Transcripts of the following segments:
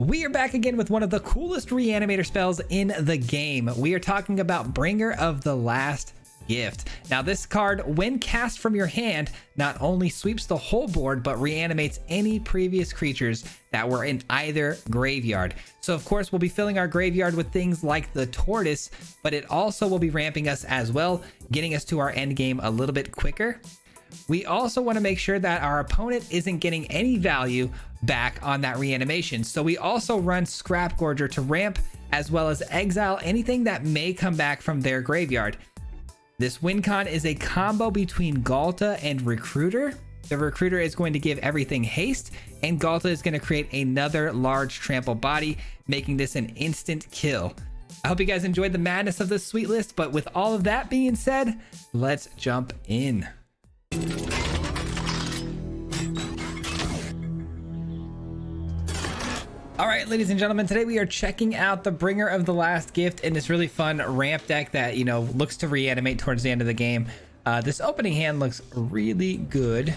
We are back again with one of the coolest reanimator spells in the game. We are talking about Bringer of the Last Gift. Now this card, when cast from your hand, not only sweeps the whole board, but reanimates any previous creatures that were in either graveyard. So of course we'll be filling our graveyard with things like the tortoise, but it also will be ramping us as well, getting us to our end game a little bit quicker. We also want to make sure that our opponent isn't getting any value back on that reanimation. So we also run Scrap Gorger to ramp, as well as exile anything that may come back from their graveyard. This win con is a combo between Galta and Recruiter. The Recruiter is going to give everything haste, and Galta is going to create another large trample body, making this an instant kill. I hope you guys enjoyed the madness of this sweet list, but with all of that being said, let's jump in. All right, ladies and gentlemen, today we are checking out the Bringer of the Last Gift in this really fun ramp deck that, looks to reanimate towards the end of the game. This opening hand looks really good.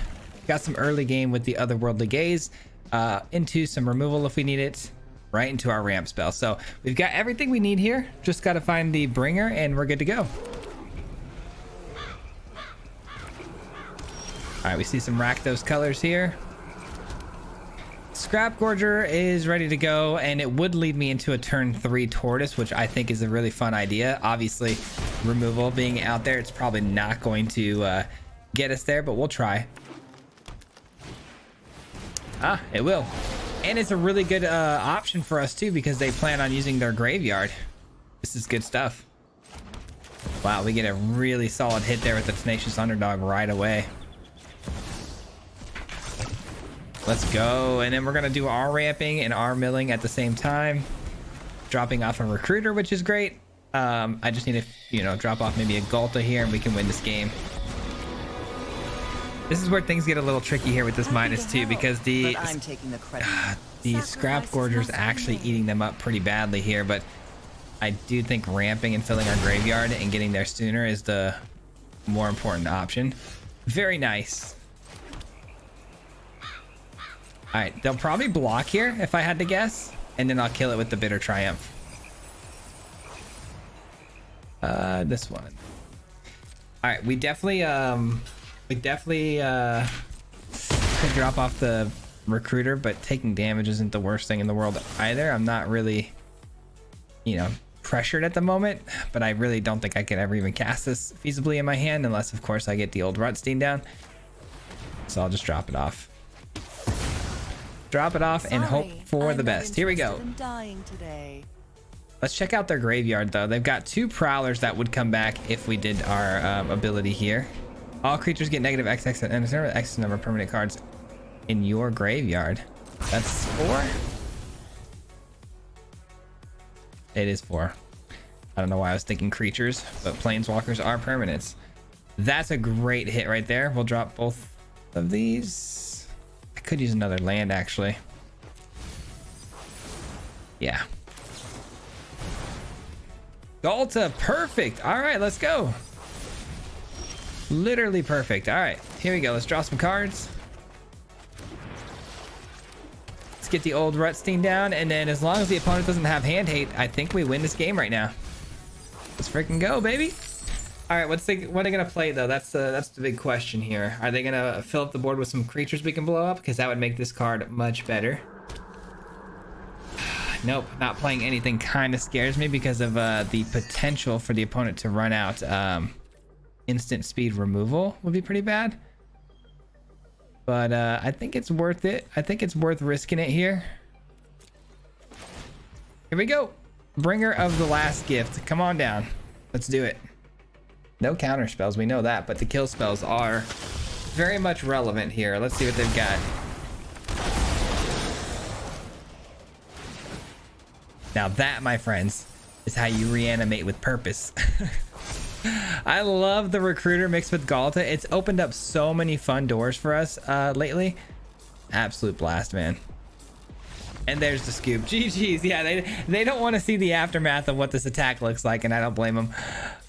Got some early game with the Otherworldly Gaze, into some removal if we need it, right into our ramp spell. So we've got everything we need here. Just got to find the Bringer and we're good to go. All right, we see some Rakdos colors here. Scrap Gorger is ready to go, and it would lead me into a turn 3 Tortoise, which I think is a really fun idea. Obviously, removal being out there, it's probably not going to get us there, but we'll try. It will. And it's a really good option for us too, because they plan on using their graveyard. This is good stuff. Wow, we get a really solid hit there with the Tenacious Underdog right away. Let's go. And then we're going to do our ramping and our milling at the same time. Dropping off a Recruiter, which is great. I just need to, drop off maybe a Galta here and we can win this game. This is where things get a little tricky here with this -2 because the Scrap Gorger's actually eating them up pretty badly here, but I do think ramping and filling our graveyard and getting there sooner is the more important option. Very nice. All right, they'll probably block here if I had to guess, and then I'll kill it with the Bitter Triumph. This one. All right, we definitely could drop off the Recruiter, but taking damage isn't the worst thing in the world either. I'm not really, pressured at the moment, but I really don't think I could ever even cast this feasibly in my hand unless, of course, I get the old Rutstein down. So I'll just drop it off. Drop it off and hope for the best. Here we go. Let's check out their graveyard though. They've got 2 Prowlers that would come back if we did our ability here. All creatures get negative XX and X number of permanent cards in your graveyard. That's 4. It is 4. I don't know why I was thinking creatures, but planeswalkers are permanents. That's a great hit right there. We'll drop both of these. I could use another land actually. Yeah. Galta, perfect. All right, let's go. Literally perfect. All right, here we go. Let's draw some cards. Let's get the old Rutstein down, and then as long as the opponent doesn't have hand hate, I think we win this game right now. Let's freaking go, baby. All right, what are they gonna play though? That's the big question here. Are they gonna fill up the board with some creatures we can blow up? Because that would make this card much better. Nope, not playing anything kind of scares me because of the potential for the opponent to run out. Instant speed removal would be pretty bad. But I think it's worth it. I think it's worth risking it here. Here we go. Bringer of the Last Gift. Come on down. Let's do it. No counter spells, we know that, but the kill spells are very much relevant here. Let's see what they've got. Now that, my friends, is how you reanimate with purpose. I love the Recruiter mixed with Galta. It's opened up so many fun doors for us lately. Absolute blast, man. And there's the scoop. GG's. Yeah, they don't want to see the aftermath of what this attack looks like, and I don't blame them.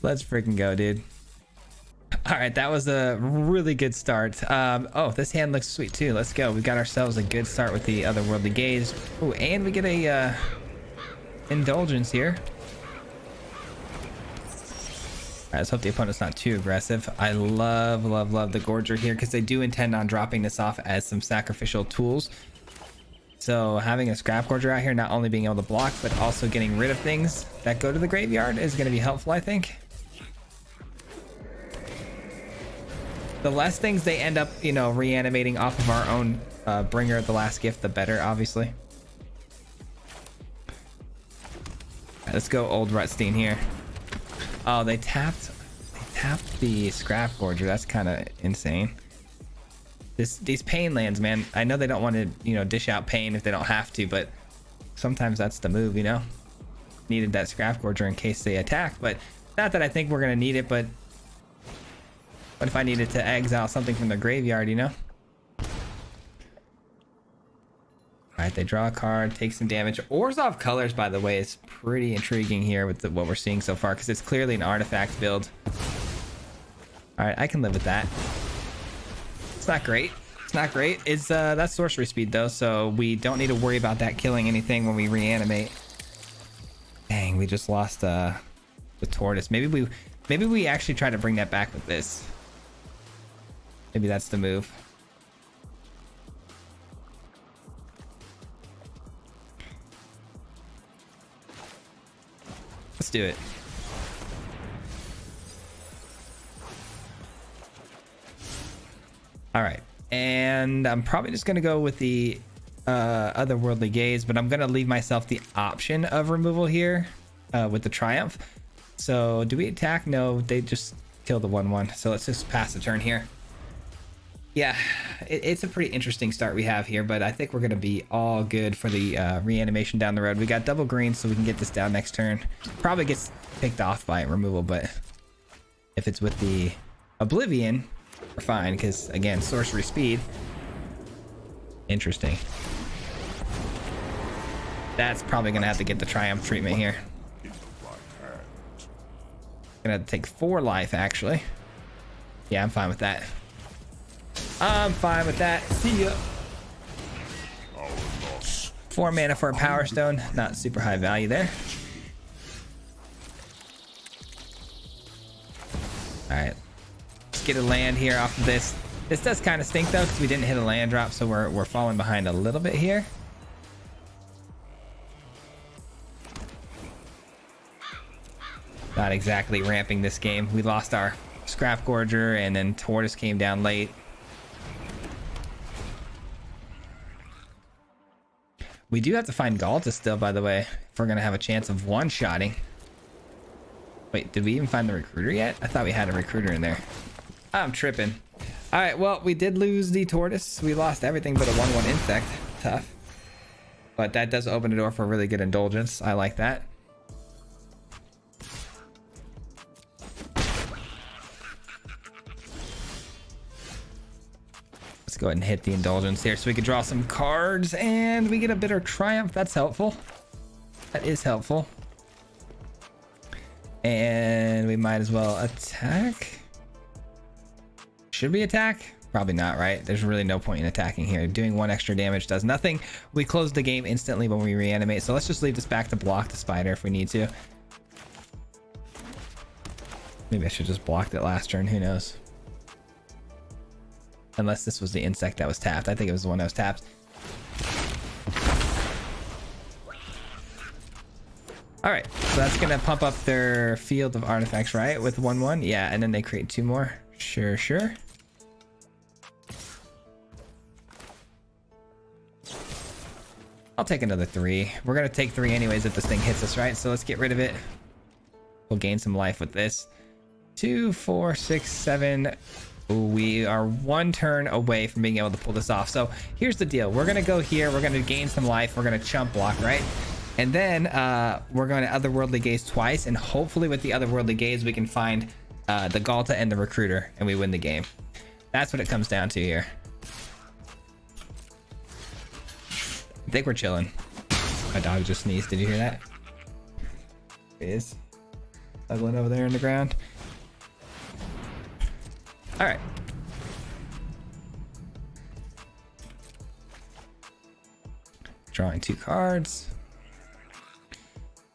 Let's freaking go, dude. All right, that was a really good start. Oh, this hand looks sweet too. Let's go. We got ourselves a good start with the otherworldly gaze. Oh, and we get a indulgence here. All right, let's hope the opponent's not too aggressive. I love the Gorger here because they do intend on dropping this off as some sacrificial tools. So having a Scrap Gorger out here, not only being able to block, but also getting rid of things that go to the graveyard is going to be helpful, I think. The less things they end up, you know, reanimating off of our own Bringer of the Last Gift, the better, obviously. All right, let's go Old Rutstein here. Oh, they tapped the Scrap Gorger. That's kind of insane. These pain lands, man. I know they don't want to, you know, dish out pain if they don't have to, but sometimes that's the move, you know. Needed that Scrap Gorger in case they attack, but not that I think we're gonna need it, but what if I needed to exile something from the graveyard, you know? All right, they draw a card, take some damage. Orzhov Colors, by the way, is pretty intriguing here with what we're seeing so far because it's clearly an artifact build. All right, I can live with that. It's not great. It's not great. It's that's sorcery speed though, so we don't need to worry about that killing anything when we reanimate. Dang, we just lost the tortoise. Maybe we actually try to bring that back with this. Maybe that's the move. Let's do it. All right, and I'm probably just gonna go with the otherworldly gaze, but I'm gonna leave myself the option of removal here with the triumph. So do we attack? No, they just kill the 1/1. So let's just pass the turn here. Yeah, it's a pretty interesting start we have here, but I think we're gonna be all good for the reanimation down the road. We got double green, so we can get this down next turn. Probably gets picked off by removal, but if it's with the Oblivion, we're fine, because again, sorcery speed. Interesting. That's probably gonna have to get the triumph treatment here. Gonna have to take 4 life, actually. Yeah, I'm fine with that. I'm fine with that. See ya. 4 mana for a Power Stone. Not super high value there. All right. Let's get a land here off of this. This does kind of stink though, because we didn't hit a land drop, so we're falling behind a little bit here. Not exactly ramping this game. We lost our Scrap Gorger, and then Tortoise came down late. We do have to find Galta still, by the way, if we're gonna have a chance of one-shotting. Wait, did we even find the recruiter yet? I thought we had a recruiter in there. I'm tripping. All right, well, we did lose the tortoise. We lost everything but a 1/1 insect. Tough. But that does open the door for a really good indulgence. I like that. Let's go ahead and hit the indulgence here so we can draw some cards, and we get a bitter triumph. That's helpful. That is helpful. And we might as well attack. Should we attack? Probably not, right? There's really no point in attacking here. Doing 1 extra damage does nothing. We close the game instantly when we reanimate, so let's just leave this back to block the spider if we need to. Maybe I should just blocked it last turn, who knows? Unless this was the insect that was tapped. I think it was the one that was tapped. All right, so that's gonna pump up their field of artifacts, right? With 1/1, yeah, and then they create 2 more. Sure. I'll take another 3. We're gonna take 3 anyways if this thing hits us, right? So let's get rid of it. We'll gain some life with this. 2, 4, 6, 7. Ooh, we are 1 turn away from being able to pull this off. So here's the deal. We're gonna go here. We're gonna gain some life. We're gonna chump block, right? And then we're going to Otherworldly Gaze twice, and hopefully with the Otherworldly Gaze we can find the Galta and the Recruiter, and we win the game. That's what it comes down to here. I think we're chilling. My dog just sneezed. Did you hear that? It is snuggling over there in the ground. All right. Drawing 2 cards.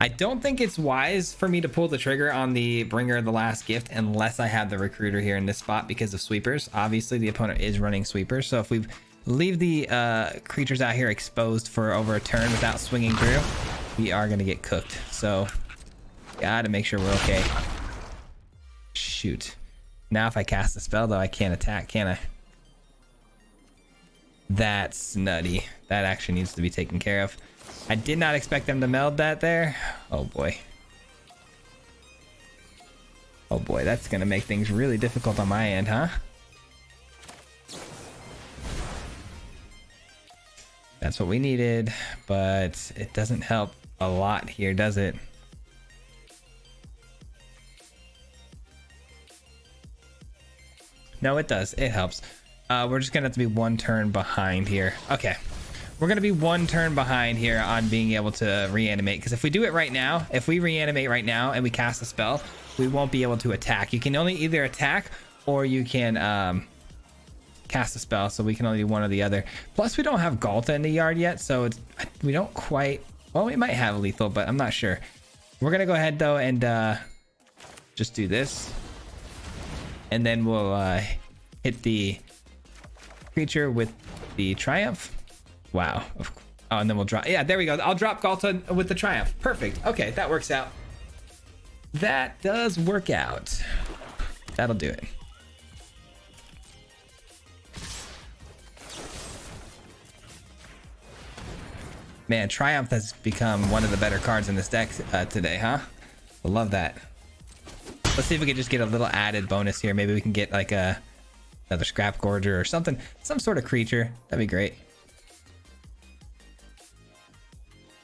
I don't think it's wise for me to pull the trigger on the Bringer of the Last Gift unless I have the Recruiter here in this spot because of sweepers. Obviously, the opponent is running sweepers, so if we leave the creatures out here exposed for over a turn without swinging through, we are going to get cooked. So, gotta make sure we're okay. Shoot. Now if I cast a spell, though, I can't attack, can I? That's nutty. That actually needs to be taken care of. I did not expect them to meld that there. Oh boy. Oh boy, that's gonna make things really difficult on my end, huh? That's what we needed, but it doesn't help a lot here, does it? No, it does. It helps. We're just gonna have to be 1 turn behind here. Okay. We're going to be 1 turn behind here on being able to reanimate, because if we do it right now, if we reanimate right now and we cast a spell, we won't be able to attack. You can only either attack or you can cast a spell, so we can only do one or the other. Plus, we don't have Galta in the yard yet, so we don't quite... Well, we might have lethal, but I'm not sure. We're going to go ahead, though, and just do this. And then we'll hit the creature with the Triumph. Wow. Oh, and then we'll drop. Yeah, there we go. I'll drop Galta with the Triumph. Perfect. Okay, that works out. That does work out. That'll do it. Man, Triumph has become one of the better cards in this deck today, huh? I love that. Let's see if we can just get a little added bonus here. Maybe we can get like another Scrap Gorger or something. Some sort of creature. That'd be great.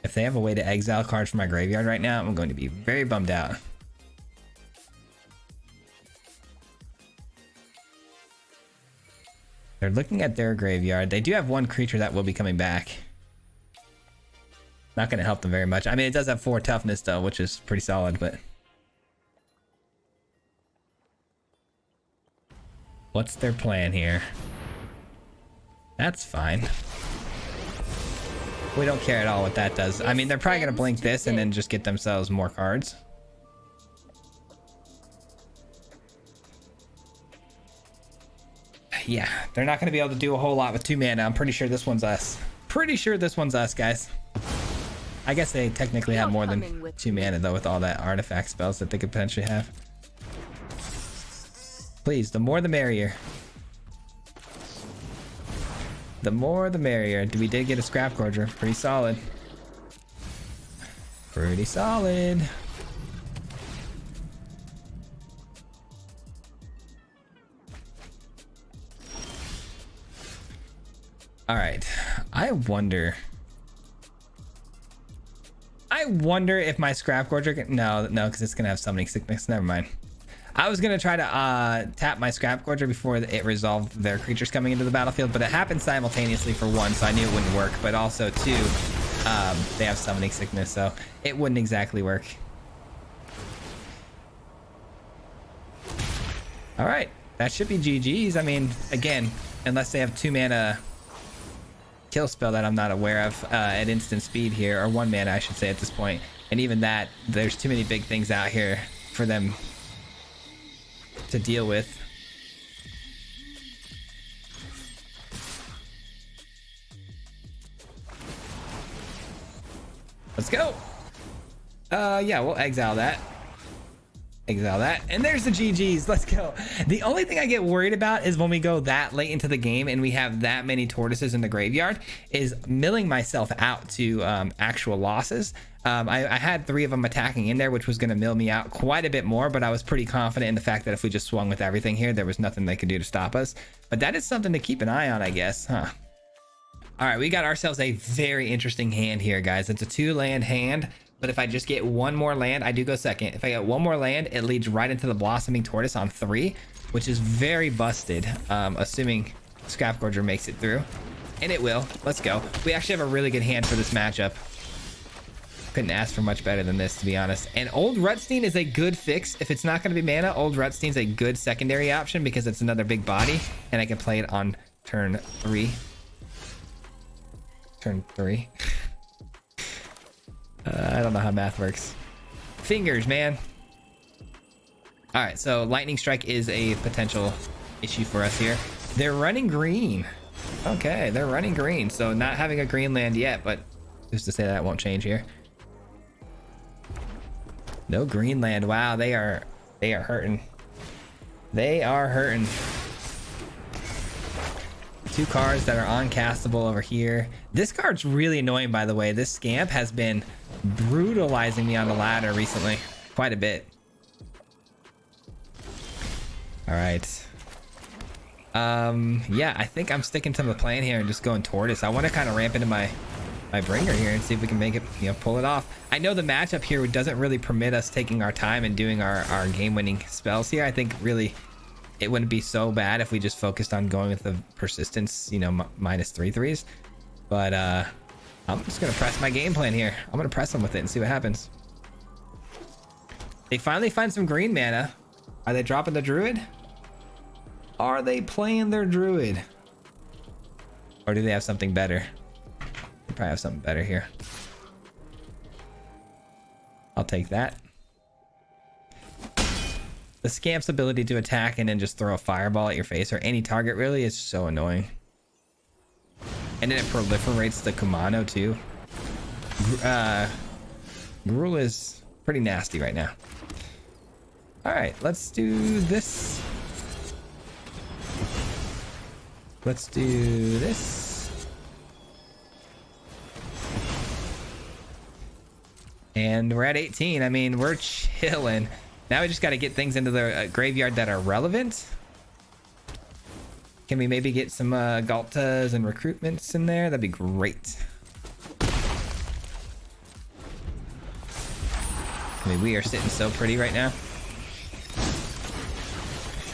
If they have a way to exile cards from my graveyard right now, I'm going to be very bummed out. They're looking at their graveyard. They do have 1 creature that will be coming back. Not going to help them very much. I mean, it does have 4 toughness though, which is pretty solid, but... What's their plan here? That's fine. We don't care at all what that does. I mean, they're probably going to blink this and then just get themselves more cards. Yeah, they're not going to be able to do a whole lot with 2 mana. I'm pretty sure this one's us. Pretty sure this one's us, guys. I guess they technically have more than 2 mana, though, with all that artifact spells that they could potentially have. Please, the more the merrier. The more the merrier. We did get a Scrap Gorger. Pretty solid. Pretty solid. All right. I wonder if my Scrap Gorger can... No, because it's going to have Summoning Sickness. Never mind. I was going to try to tap my Scrap Gorger before it resolved their creatures coming into the battlefield, but it happened simultaneously for 1, so I knew it wouldn't work. But also 2, they have Summoning Sickness, so it wouldn't exactly work. All right. That should be GG's. I mean, again, unless they have 2 mana kill spell that I'm not aware of at instant speed here, or 1 mana, I should say, at this point. And even that, there's too many big things out here for them to deal with. Let's go. Yeah, we'll exile that. Exile that. And there's the GGs. Let's go. The only thing I get worried about is when we go that late into the game and we have that many tortoises in the graveyard, is milling myself out to actual losses. I had 3 of them attacking in there, which was going to mill me out quite a bit more, but I was pretty confident in the fact that if we just swung with everything here, there was nothing they could do to stop us. But that is something to keep an eye on, I guess, huh? All right, we got ourselves a very interesting hand here, guys. It's a 2-land hand, but if I just get 1 more land, I do go second. If I get 1 more land, it leads right into the Blossoming Tortoise on 3, which is very busted, assuming Scrap Gorger makes it through. And it will. Let's go. We actually have a really good hand for this matchup. Couldn't ask for much better than this, to be honest. And Old Rutstein is a good fix. If it's not going to be mana, Old Rutstein's a good secondary option because it's another big body, and I can play it on turn 3. Turn 3. I don't know how math works. Fingers, man. All right, so Lightning Strike is a potential issue for us here. They're running green. Okay, they're running green. So not having a green land yet, but who's to say that won't change here? No green land. Wow, they are hurting. They are hurting. 2 cards that are uncastable over here. This card's really annoying, by the way. This Scamp has been brutalizing me on the ladder recently. Quite a bit. All right. Yeah, I think I'm sticking to the plan here and just going Tortoise. I want to kind of ramp into my bringer here and see if we can make it, pull it off. I know the matchup here doesn't really permit us taking our time and doing our game-winning spells here. I think really it wouldn't be so bad if we just focused on going with the persistence, minus 3/3s. But I'm just gonna press my game plan here. I'm gonna press them with it and see what happens. They finally find some green mana. Are they dropping the Druid? Are they playing their Druid? Or do they have something better? They probably have something better here. I'll take that. The Scamp's ability to attack and then just throw a fireball at your face or any target really is so annoying. And then it proliferates the Kumano too. Gruul is pretty nasty right now. All right, let's do this. Let's do this. And we're at 18. I mean, we're chilling. Now we just got to get things into the graveyard that are relevant. Can we maybe get some Galtas and recruitments in there? That'd be great. I mean, we are sitting so pretty right now.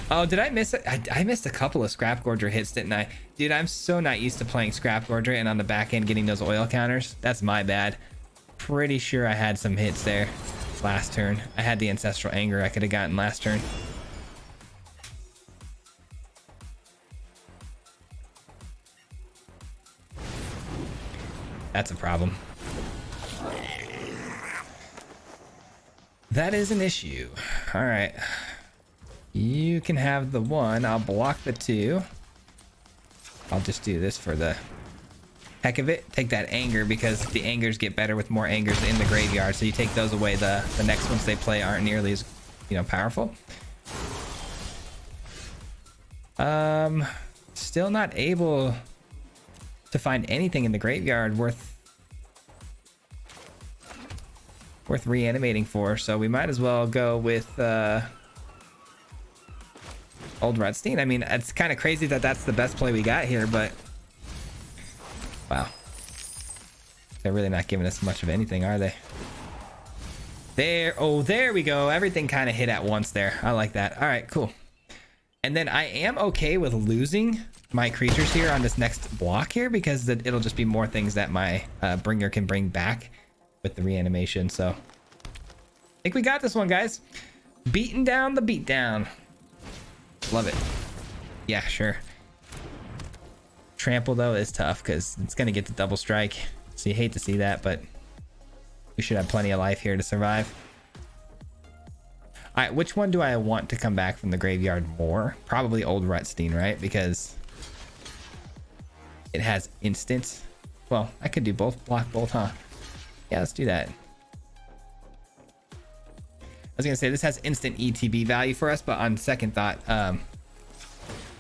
Oh, did I miss it? I missed a couple of Scrap Gorger hits, didn't I? Dude, I'm so not used to playing Scrap Gorger and on the back end getting those oil counters. That's my bad. Pretty sure I had some hits there last turn. I had the Ancestral Anger I could have gotten last turn. That's a problem. That is an issue. All right. You can have the 1. I'll block the 2. I'll just do this for the heck of it. Take that anger because the angers get better with more angers in the graveyard. So you take those away, the next ones they play aren't nearly as powerful. Still not able to find anything in the graveyard worth reanimating for, so we might as well go with Old Rutstein. I mean, it's kind of crazy that that's the best play we got here, but wow, they're really not giving us much of anything, are they? There we go. Everything kind of hit at once there. I like that. All right, cool. And then I am okay with losing my creatures here on this next block here because it'll just be more things that my bringer can bring back with the reanimation. So I think we got this one, guys. Beating down the beatdown. Love it. Yeah, sure. Trample though is tough because it's gonna get the double strike, so you hate to see that, but we should have plenty of life here to survive. All right, which one do I want to come back from the graveyard more? Probably Old Rutstein, right? Because it has instant. Well, I could do both, block both, huh? Yeah, let's do that. I was gonna say this has instant ETB value for us, but on second thought,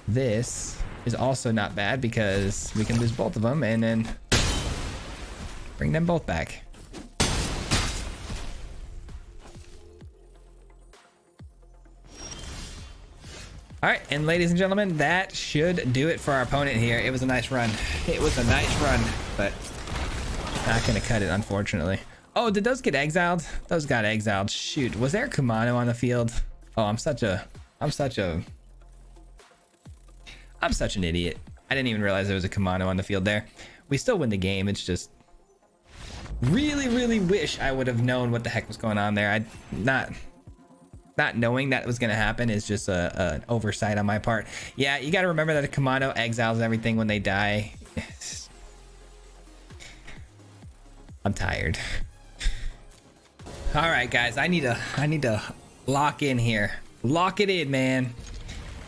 this is also not bad because we can lose both of them and then bring them both back. All right, and ladies and gentlemen, that should do it for our opponent here. It was a nice run. It was a nice run, but not gonna cut it, unfortunately. Oh, did those get exiled? Those got exiled. Shoot, was there a Kumano on the field? Oh, I'm such an idiot. I didn't even realize there was a Kumano on the field there. We still win the game. It's just Really wish I would have known what the heck was going on there. I not knowing that was going to happen is just an oversight on my part. Yeah, you got to remember that a commando exiles everything when they die. I'm tired. All right, guys, I need to lock in here. Lock it in, man.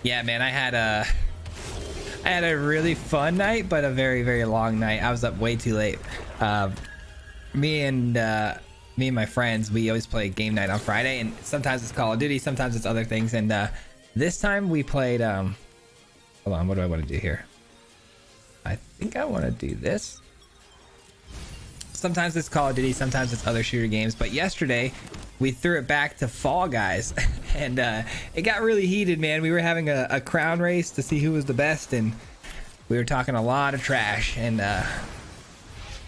Yeah, man, I had a really fun night, but a very long night. I was up way too late. Me and my friends, we always play game night on Friday, and sometimes it's Call of Duty, sometimes it's other things. And this time we played hold on, what do I want to do here? I think I want to do this. Sometimes it's Call of Duty, sometimes it's other shooter games, but yesterday we threw it back to Fall Guys. And it got really heated, man. We were having a crown race to see who was the best, and we were talking a lot of trash, and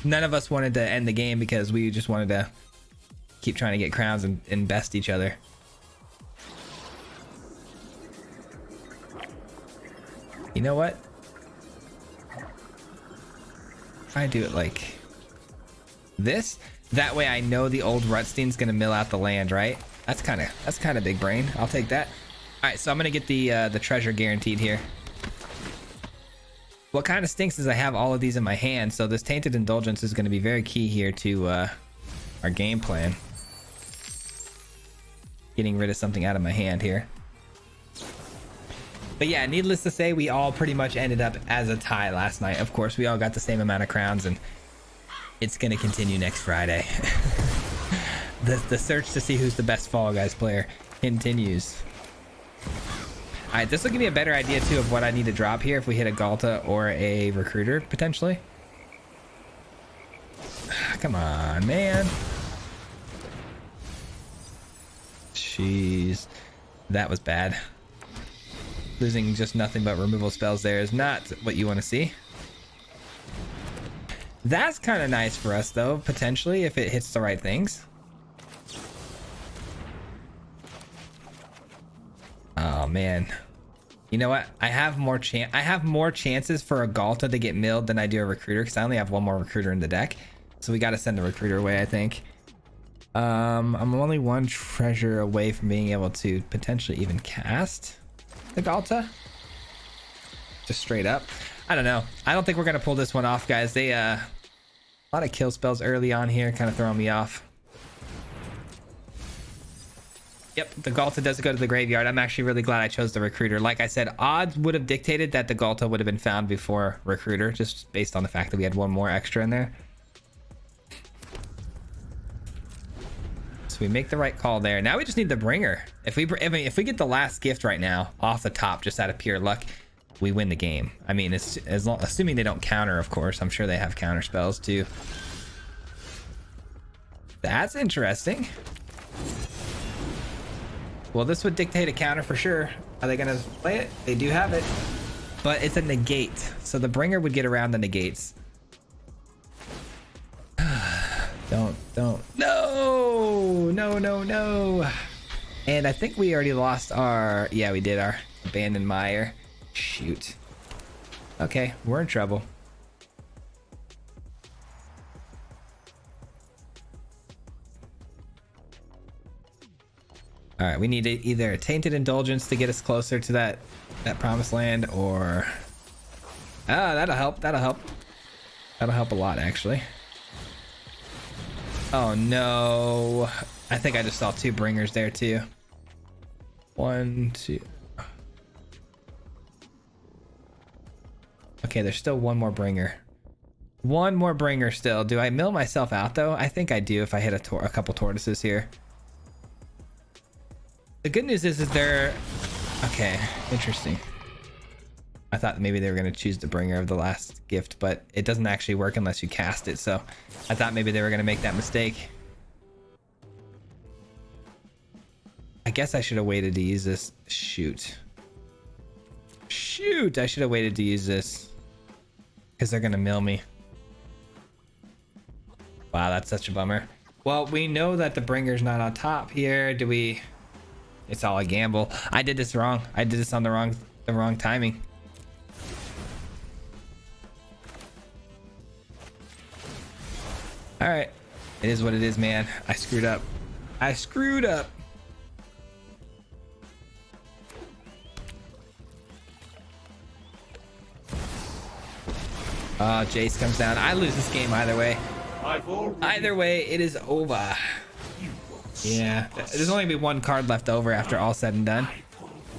none of us wanted to end the game because we just wanted to keep trying to get crowns and best each other. You know what? Try to do it like this. That way I know the old Rutstein's gonna mill out the land, right? That's kind of big brain. I'll take that. All right, so I'm gonna get the treasure guaranteed here. What kind of stinks is I have all of these in my hand, so this Tainted Indulgence is going to be very key here to our game plan. Getting rid of something out of my hand here. But yeah, needless to say, we all pretty much ended up as a tie last night. Of course, we all got the same amount of crowns, and it's going to continue next Friday. The search to see who's the best Fall Guys player continues. All right, this will give me a better idea too of what I need to drop here if we hit a Galta or a Recruiter potentially. Come on, man. Jeez, that was bad. Losing just nothing but removal spells there is not what you want to see. That's kind of nice for us though, potentially, if it hits the right things. Oh man, you know what? I have more chances for a Galta to get milled than I do a Recruiter, because I only have one more Recruiter in the deck. So we got to send the Recruiter away, I think. I'm only one treasure away from being able to potentially even cast the Galta. Just straight up. I don't know. I don't think we're gonna pull this one off, guys. They a lot of kill spells early on here, kind of throwing me off. Yep, the Galta does go to the graveyard. I'm actually really glad I chose the Recruiter. Like I said, odds would have dictated that the Galta would have been found before Recruiter, just based on the fact that we had one more extra in there. So we make the right call there. Now we just need the Bringer. If we get the last gift right now off the top, just out of pure luck, we win the game. I mean, it's assuming they don't counter, of course. I'm sure they have counter spells too. That's interesting. Well, this would dictate a counter for sure. Are they gonna play it? They do have it, but it's a negate, so the Bringer would get around the negates. Don't. No. And I think we already lost our, yeah, we did, our Abandoned Mire. Shoot. Okay, we're in trouble. All right, we need either a Tainted Indulgence to get us closer to that promised land, or that'll help. That'll help a lot, actually. Oh no, I think I just saw two Bringers there too. 1, 2. Okay, there's still one more Bringer. One more Bringer still. Do I mill myself out though? I think I do if I hit a couple Tortoises here. The good news is they're... Okay, interesting. I thought maybe they were going to choose the Bringer of the last gift, but it doesn't actually work unless you cast it, so I thought maybe they were going to make that mistake. I guess I should have waited to use this. Shoot, I should have waited to use this, because they're going to mill me. Wow, that's such a bummer. Well, we know that the Bringer's not on top here. Do we... It's all a gamble. I did this wrong. I did this on the wrong timing. All right. It is what it is, man. I screwed up. I screwed up. Jace comes down. I lose this game either way. Either way, it is over. Yeah, there's only gonna be one card left over after all said and done.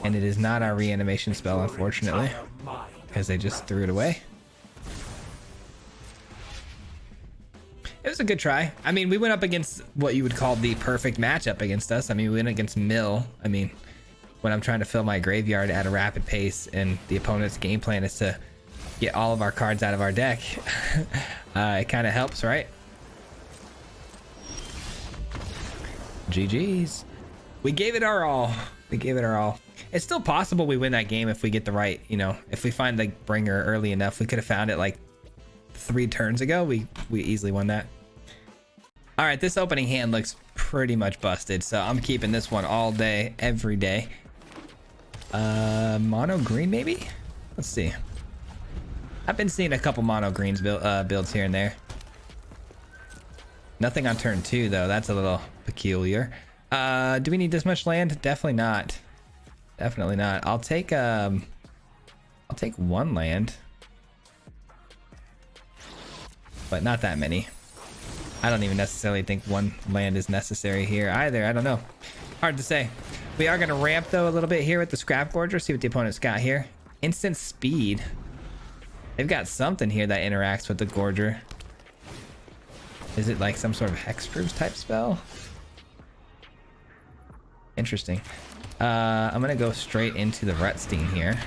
And it is not our reanimation spell, unfortunately, because they just threw it away. It was a good try. I mean, we went up against what you would call the perfect matchup against us. I mean, we went against Mill. I mean, when I'm trying to fill my graveyard at a rapid pace and the opponent's game plan is to get all of our cards out of our deck, it kind of helps, right? GG's. We gave it our all. We gave it our all. It's still possible we win that game if we get the right, you know, if we find the bringer early enough. We could have found it like 3 turns ago. We easily won that. All right, this opening hand looks pretty much busted, so I'm keeping this one all day, every day. Mono green maybe? Let's see. I've been seeing a couple mono greens builds here and there. Nothing on turn 2 though. That's a little peculiar. Do we need this much land? Definitely not. Definitely not. I'll take 1 land, but not that many. I don't even necessarily think 1 land is necessary here either. I don't know. Hard to say. We are going to ramp though a little bit here with the Scrap Gorger. See what the opponent's got here. Instant speed. They've got something here that interacts with the Gorger. Is it like some sort of hexproof type spell? Interesting. I'm gonna go straight into the Rutstein here.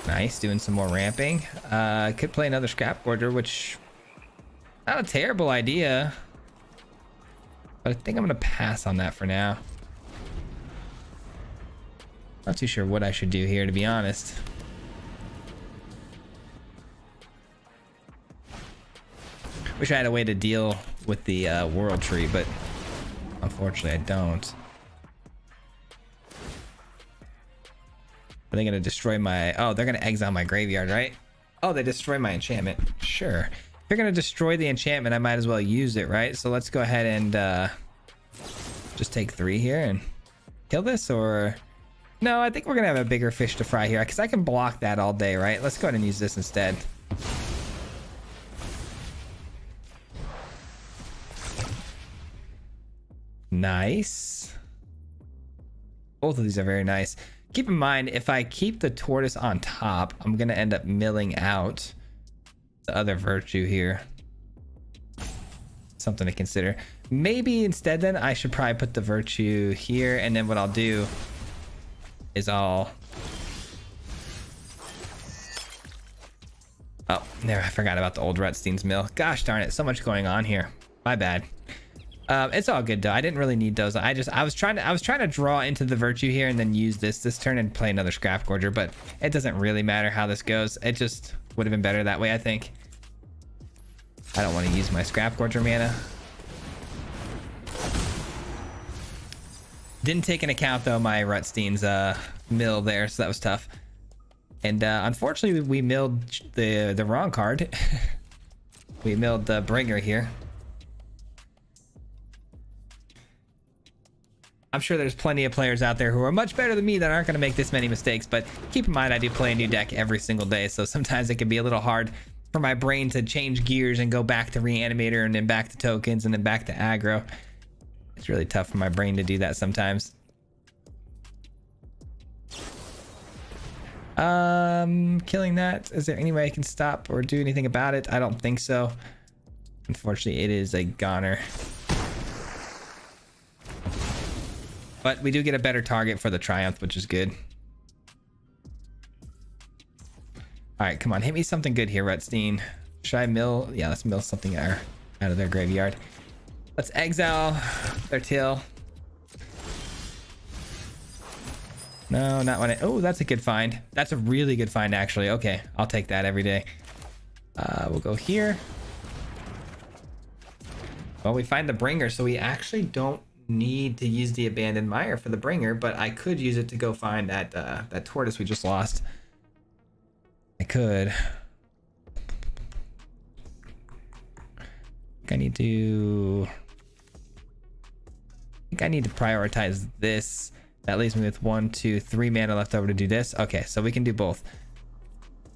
Nice, doing some more ramping. Could play another Scrap Gorger, which not a terrible idea, but I think I'm gonna pass on that for now. Not too sure what I should do here, to be honest. Wish I had a way to deal with the World Tree, but unfortunately I don't. Are they gonna destroy my... Oh, they're gonna exile my graveyard, right? Oh, they destroy my enchantment. Sure. If they're gonna destroy the enchantment, I might as well use it, right? So let's go ahead and just take 3 here and kill this, or... No, I think we're gonna have a bigger fish to fry here, because I can block that all day, right? Let's go ahead and use this instead. Nice. Both of these are very nice. Keep in mind, if I keep the tortoise on top, I'm gonna end up milling out the other virtue here. Something to consider. Maybe instead then I should probably put the virtue here, and then what I'll do is I'll... Oh, there, I forgot about the old Rutstein's mill. Gosh darn it, so much going on here. My bad. It's all good though. I didn't really need those. I was trying to draw into the virtue here and then use this turn and play another Scrap Gorger, but it doesn't really matter how this goes. It just would have been better that way, I think. I don't want to use my Scrap Gorger mana. Didn't take into account though my Rutstein's mill there, so that was tough. And unfortunately we milled the wrong card. We milled the bringer here. I'm sure there's plenty of players out there who are much better than me that aren't going to make this many mistakes, but keep in mind I do play a new deck every single day, so sometimes it can be a little hard for my brain to change gears and go back to Reanimator and then back to tokens and then back to aggro. It's really tough for my brain to do that sometimes. Killing that. Is there any way I can stop or do anything about it? I don't think so. Unfortunately, it is a goner. But we do get a better target for the Triumph, which is good. All right, come on, hit me something good here, Rutstein. Should I mill? Yeah, let's mill something out of their graveyard. Let's exile their till. No, not when oh, that's a good find. That's a really good find, actually. Okay, I'll take that every day. We'll go here. Well, we find the bringer, so we actually don't need to use the abandoned mire for the bringer, but I could use it to go find that that tortoise we just lost. I could. I need to prioritize this. That leaves me with 1, 2, 3 mana left over to do this. Okay, so we can do both.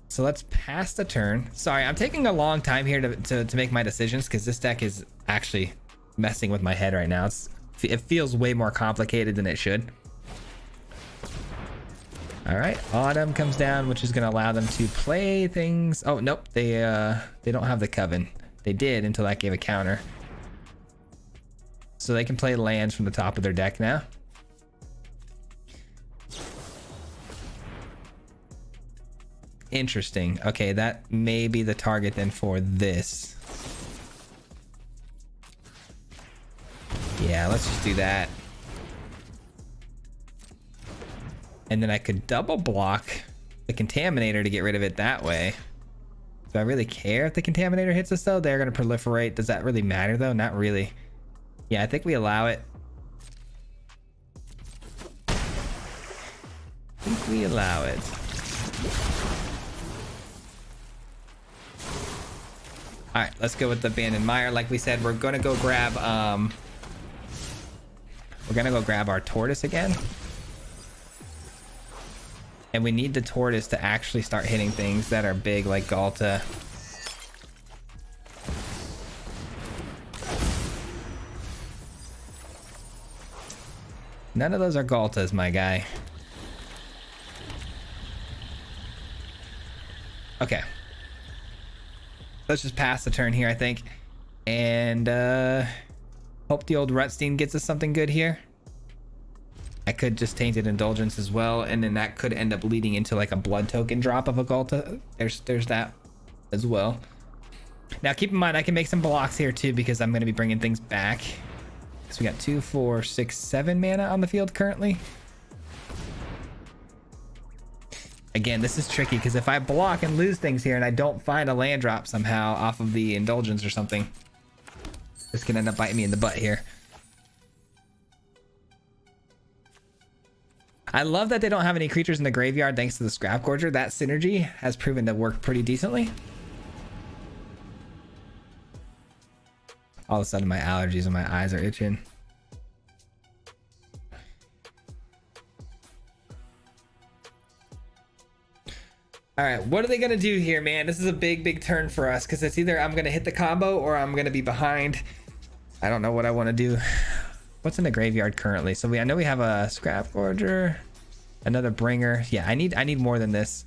So let's pass the turn. Sorry, I'm taking a long time here to make my decisions because this deck is actually messing with my head right now. It feels way more complicated than it should. All right, Autumn comes down, which is going to allow them to play things. Oh, nope, they don't have the Coven. They did until that gave a counter. So they can play lands from the top of their deck now. Interesting. Okay, that may be the target then for this. Yeah, let's just do that. And then I could double block the Contaminator to get rid of it that way. Do I really care if the Contaminator hits us though? They're going to proliferate. Does that really matter though? Not really. Yeah, I think we allow it. I think we allow it. All right, let's go with the Abandoned Mire. Like we said, we're gonna go grab our Tortoise again. And we need the Tortoise to actually start hitting things that are big like Galta. None of those are Galtas, my guy. Okay. Let's just pass the turn here, I think. And hope the old Rutstein gets us something good here. I could just Tainted Indulgence as well, and then that could end up leading into like a blood token drop of a Galta. There's that as well. Now keep in mind I can make some blocks here too because I'm going to be bringing things back. So we got 2, 4, 6, 7 mana on the field currently. Again, this is tricky because if I block and lose things here and I don't find a land drop somehow off of the Indulgence or something, this can end up biting me in the butt here. I love that they don't have any creatures in the graveyard thanks to the Scrap Gorger. That synergy has proven to work pretty decently. All of a sudden my allergies and my eyes are itching. All right, what are they gonna do here, man? This is a big turn for us because it's either I'm gonna hit the combo or I'm gonna be behind. I don't know what I want to do. What's in the graveyard currently? So I know we have a Scrap Gorger, another Bringer. Yeah, I need more than this.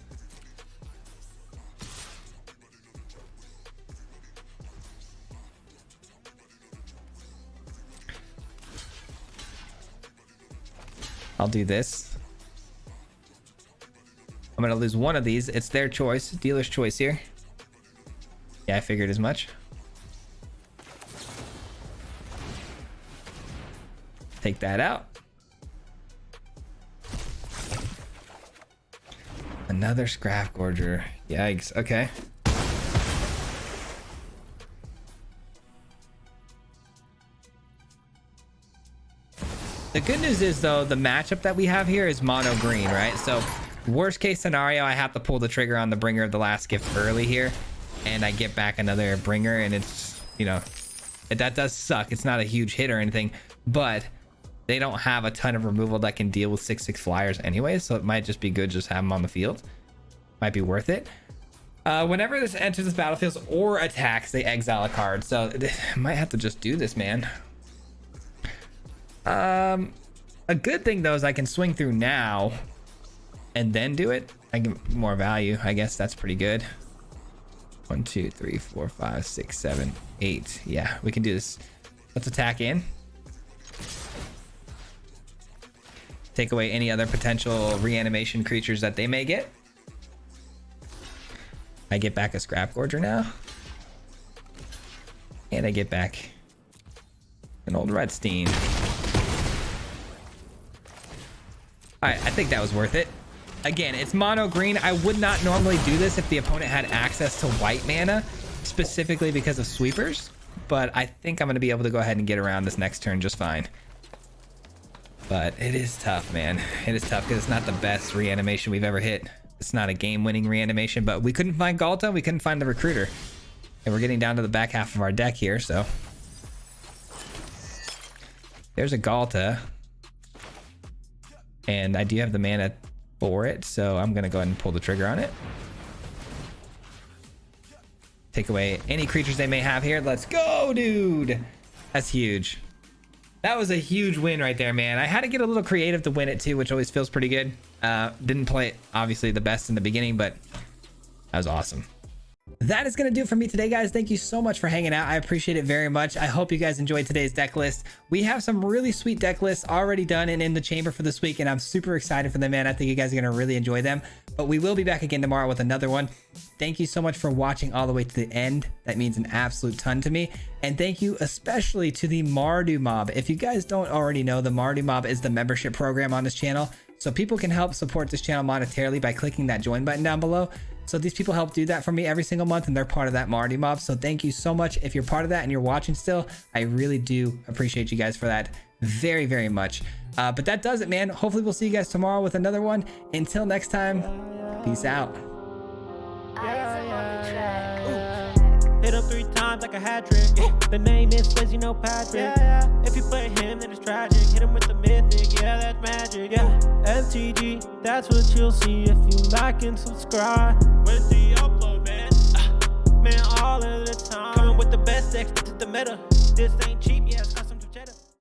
I'll do this. I'm gonna lose one of these. It's their choice, dealer's choice here. Yeah, I figured as much. Take that out. Another Scrap Gorger. Yikes. Okay. The good news is though, the matchup that we have here is mono green, right? So worst case scenario, I have to pull the trigger on the Bringer of the Last Gift early here, and I get back another Bringer, and it's, you know, that does suck. It's not a huge hit or anything, but they don't have a ton of removal that can deal with 6/6 flyers anyway, so it might just be good just have them on the field. Might be worth it. Whenever this enters this battlefield or attacks, they exile a card, so might have to just do this, man. A good thing though is I can swing through now and then do it. I get more value. I guess that's pretty good. 1, 2, 3, 4, 5, 6, 7, 8. Yeah, we can do this. Let's attack in. Take away any other potential reanimation creatures that they may get. I get back a Scrap Gorger now. And I get back an old Rutstein. Alright, I think that was worth it. Again, it's mono green. I would not normally do this if the opponent had access to white mana, specifically because of sweepers, but I think I'm going to be able to go ahead and get around this next turn just fine. But it is tough, man. It is tough because it's not the best reanimation we've ever hit. It's not a game-winning reanimation, but we couldn't find Galta. We couldn't find the Recruiter. And we're getting down to the back half of our deck here, so. There's a Galta. And I do have the mana for it, so I'm going to go ahead and pull the trigger on it. Take away any creatures they may have here. Let's go, dude. That's huge. That was a huge win right there, man. I had to get a little creative to win it too, which always feels pretty good. Didn't play it obviously the best in the beginning, but that was awesome. That is going to do it for me today, guys. Thank you so much for hanging out. I appreciate it very much. I hope you guys enjoyed today's deck list. We have some really sweet deck lists already done and in the chamber for this week, and I'm super excited for them, man. I think you guys are going to really enjoy them. But we will be back again tomorrow with another one. Thank you so much for watching all the way to the end. That means an absolute ton to me. And thank you especially to the Mardu Mob. If you guys don't already know, the Mardu Mob is the membership program on this channel. So people can help support this channel monetarily by clicking that join button down below. So these people help do that for me every single month, and they're part of that Mardu Mob. So thank you so much. If you're part of that and you're watching still, I really do appreciate you guys for that very, very much. But that does it, man. Hopefully we'll see you guys tomorrow with another one. Until next time, peace out. Hit him 3 times like a hat trick. The name is Fizzy, no Patrick. If you play him, then it's tragic. Hit him with the mythic, yeah, that's magic. Yeah, MTG, that's what you'll see if you like and subscribe. With the upload, man, man, all of the time. Coming with the best decks, this is the meta. This ain't cheap, yeah.